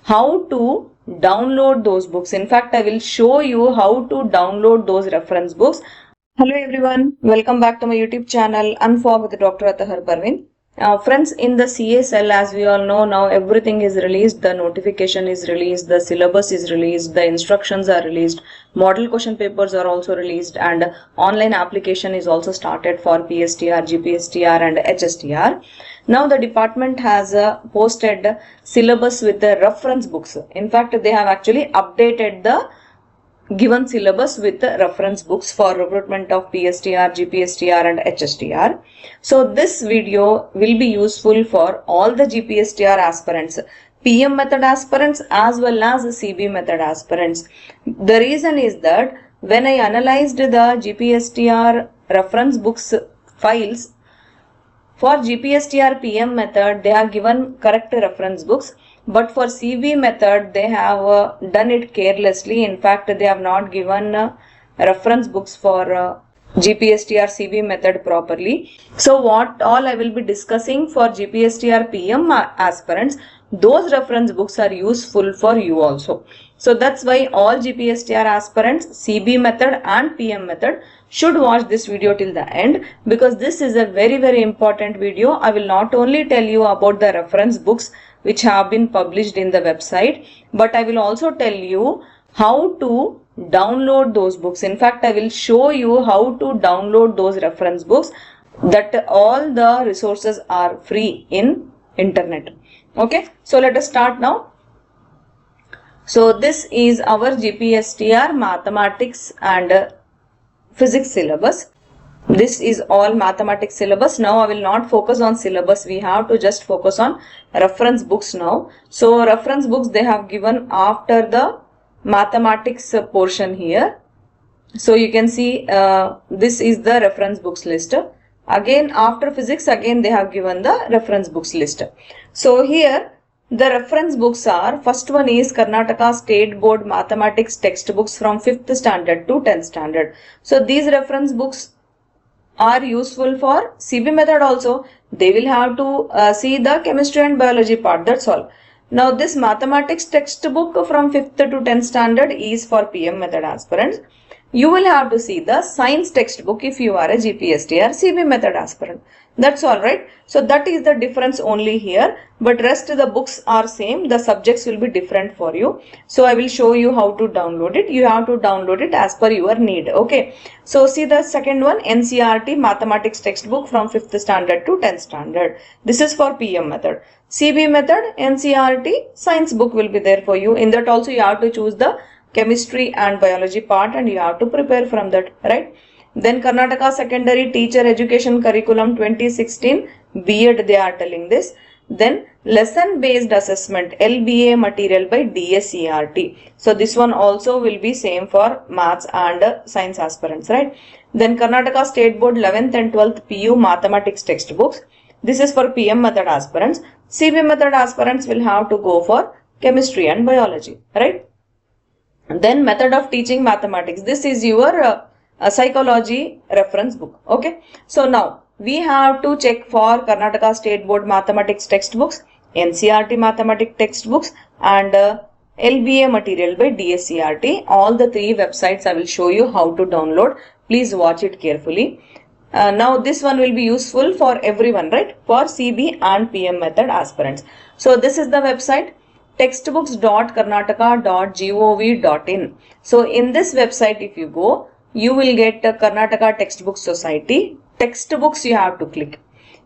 how to download those books. In fact, I will show you how to download those reference books. Hello everyone, welcome back to my YouTube channel Unfog with Dr. Atahar Parveen. Friends, in the CSL, as we all know now, everything is released, the notification is released, the syllabus is released, the instructions are released, model question papers are also released, and online application is also started for PSTR, GPSTR and HSTR. Now the department has posted syllabus with the reference books. In fact, they have actually updated the given syllabus with the reference books for recruitment of PSTR, GPSTR and HSTR. So this video will be useful for all the GPSTR aspirants, PM method aspirants as well as CB method aspirants. The reason is that when I analyzed the GPSTR reference books files, for GPSTR PM method, they have given correct reference books, but for CB method, they have done it carelessly. In fact, they have not given reference books for GPSTR CB method properly. So what all I will be discussing for GPSTR PM aspirants, those reference books are useful for you also. So that's why all GPSTR aspirants, CB method and PM method should watch this video till the end, because this is a very important video. I will not only tell you about the reference books which have been published in the website, but I will also tell you how to download those books. In fact, I will show you how to download those reference books, that all the resources are free in internet. Okay, so let us start now. So this is our GPSTR mathematics and physics syllabus. This is all mathematics syllabus. Now I will not focus on syllabus. We have to just focus on reference books now. So reference books they have given after the mathematics portion here. So you can see this is the reference books list. Again after physics, again they have given the reference books list. So here the reference books are, first one is Karnataka State Board Mathematics textbooks from 5th standard to 10th standard. So these reference books are useful for CB method also. They will have to see the chemistry and biology part, that's all. Now this mathematics textbook from 5th to 10th standard is for PM method aspirants. You will have to see the science textbook if you are a GPSTR CB method aspirant. That's all, right? So that is the difference only here, but rest of the books are same. The subjects will be different for you. So I will show you how to download it. You have to download it as per your need. Okay. So see the second one, NCERT mathematics textbook from 5th standard to 10th standard. This is for PM method. CB method, NCERT science book will be there for you. In that also you have to choose the chemistry and biology part and you have to prepare from that, right? Then Karnataka Secondary Teacher Education Curriculum 2016 B.Ed they are telling this. Then lesson based assessment LBA material by DSERT. So this one also will be same for maths and science aspirants, right? Then Karnataka State Board 11th and 12th PU mathematics textbooks. This is for PM method aspirants. CB method aspirants will have to go for chemistry and biology, right? Then method of teaching mathematics. This is your psychology reference book. Okay. So now we have to check for Karnataka State Board mathematics textbooks, NCERT mathematics textbooks and LBA material by DSERT. All the three websites I will show you how to download. Please watch it carefully. Now this one will be useful for everyone, right? For CB and PM method aspirants. So this is the website, textbooks.karnataka.gov.in. So in this website if you go, you will get Karnataka Textbook Society. Textbooks you have to click.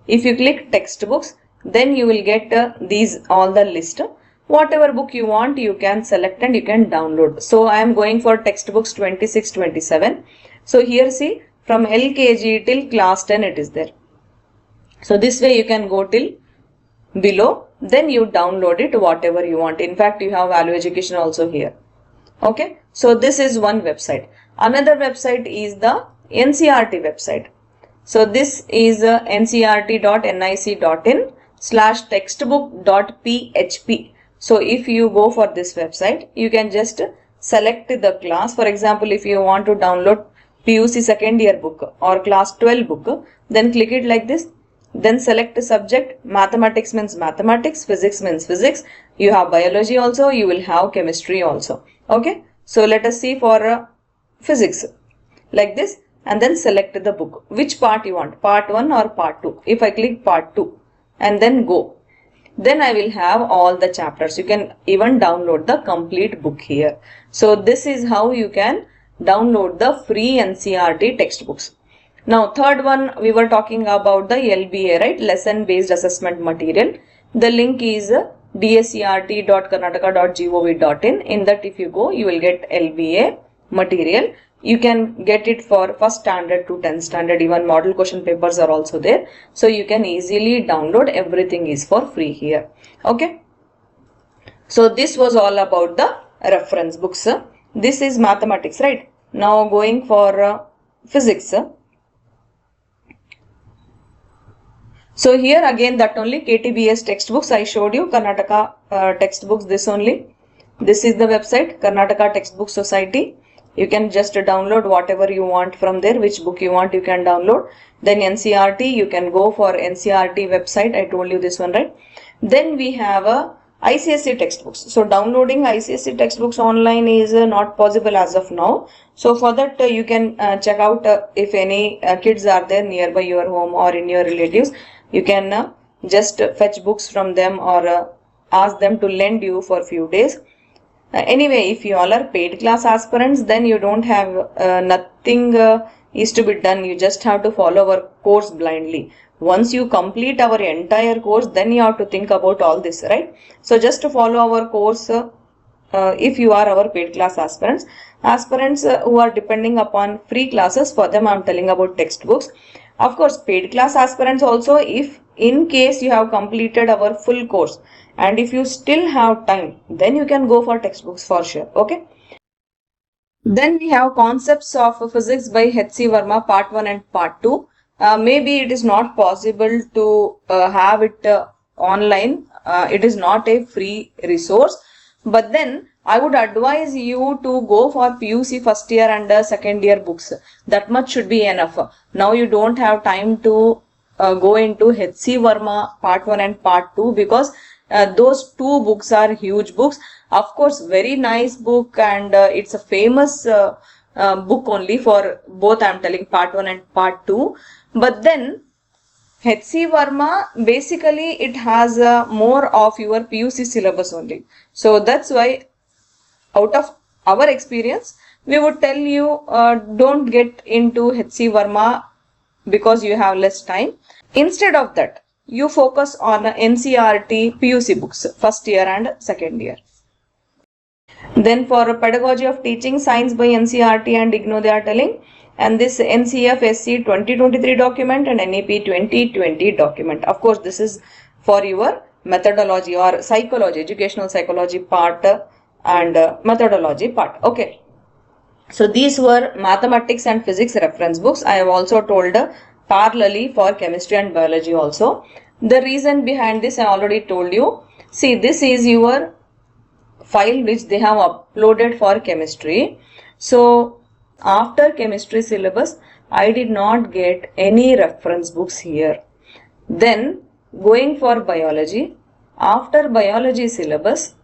If you click textbooks, then you will get these all the list. Whatever book you want, you can select and you can download. So I am going for textbooks 26-27. So here see, from LKG till class 10 it is there. So this way you can go till below, then you download it whatever you want. In fact, you have value education also here. Okay. So this is one website. Another website is the NCERT website. So this is ncert.nic.in/textbook.php. So if you go for this website, you can just select the class. For example, if you want to download PUC second year book or class 12 book, then click it like this. Then select a subject. Mathematics means mathematics, physics means physics. You have biology also, you will have chemistry also. Okay, so let us see for physics like this, and then select the book. Which part you want, part 1 or part 2? If I click part 2 and then go, then I will have all the chapters. You can even download the complete book here. So this is how you can download the free NCERT textbooks. Now third one, we were talking about the LBA, right? Lesson based assessment material. The link is dscrt.karnataka.gov.in. In that if you go, you will get LBA material. You can get it for first standard to 10th standard, even model question papers are also there. So you can easily download, everything is for free here. Okay. So this was all about the reference books. This is mathematics, right? Now going for physics. So here again that only KTBS textbooks I showed you, Karnataka textbooks, this only. This is the website, Karnataka Textbook Society. You can just download whatever you want from there, which book you want you can download. Then NCERT, you can go for NCERT website, I told you this one, right? Then we have ICSE textbooks. So downloading ICSE textbooks online is not possible as of now. So for that you can check out if any kids are there nearby your home or in your relatives. You can just fetch books from them or ask them to lend you for a few days. Anyway, if you all are paid class aspirants, then you don't have nothing is to be done. You just have to follow our course blindly. Once you complete our entire course, then you have to think about all this, right? So just to follow our course, if you are our paid class aspirants who are depending upon free classes, for them I am telling about textbooks. Of course, paid class aspirants also, if in case you have completed our full course and if you still have time, then you can go for textbooks for sure. Okay. Then we have concepts of physics by H.C. Verma, part 1 and part 2. Maybe it is not possible to have it online. It is not a free resource. But then I would advise you to go for PUC first year and second year books. That much should be enough. Now you don't have time to go into H.C. Verma part 1 and part 2 because those two books are huge books. Of course, very nice book, and it's a famous book only for both. I am telling part 1 and part 2. But then H.C. Verma, basically it has more of your PUC syllabus only. So that's why out of our experience, we would tell you don't get into H.C. Verma because you have less time. Instead of that, you focus on NCERT PUC books, first year and second year. Then for Pedagogy of Teaching, Science by NCERT and IGNOU they are telling, and this NCF-SC 2023 document and NEP 2020 document. Of course, this is for your methodology or psychology, educational psychology part and methodology part. Okay. So these were mathematics and physics reference books. I have also told parallelly for chemistry and biology also. The reason behind this I already told you. See, this is your file which they have uploaded for chemistry. So after chemistry syllabus, I did not get any reference books here. Then going for biology, after biology syllabus,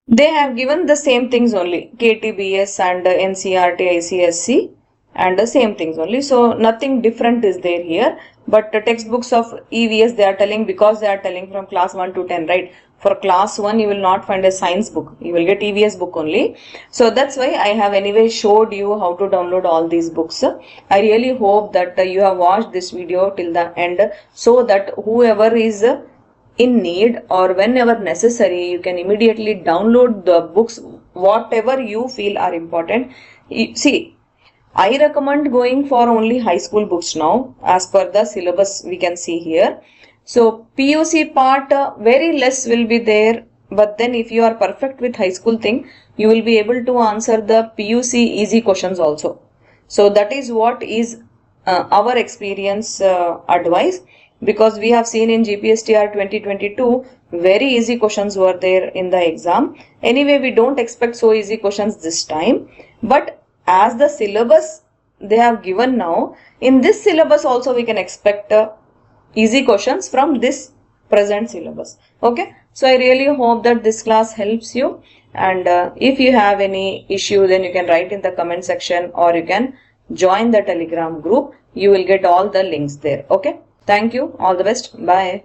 they have given the same things only, KTBS and NCERT, ICSE, and the same things only. So nothing different is there here. But the textbooks of EVS they are telling, because they are telling from class 1 to 10, right? For class 1 you will not find a science book, you will get EVS book only. So that's why I have anyway showed you how to download all these books. I really hope that you have watched this video till the end, so that whoever is in need or whenever necessary, you can immediately download the books, whatever you feel are important. See, I recommend going for only high school books now, as per the syllabus we can see here. So PUC part very less will be there, but then if you are perfect with high school thing, you will be able to answer the PUC easy questions also. So that is what is our experience advice, because we have seen in GPSTR 2022 very easy questions were there in the exam. Anyway, we don't expect so easy questions this time, but as the syllabus they have given now, in this syllabus also we can expect easy questions from this present syllabus. Okay, so I really hope that this class helps you, and if you have any issue, then you can write in the comment section, or you can join the Telegram group. You will get all the links there. Okay, thank you, all the best, bye.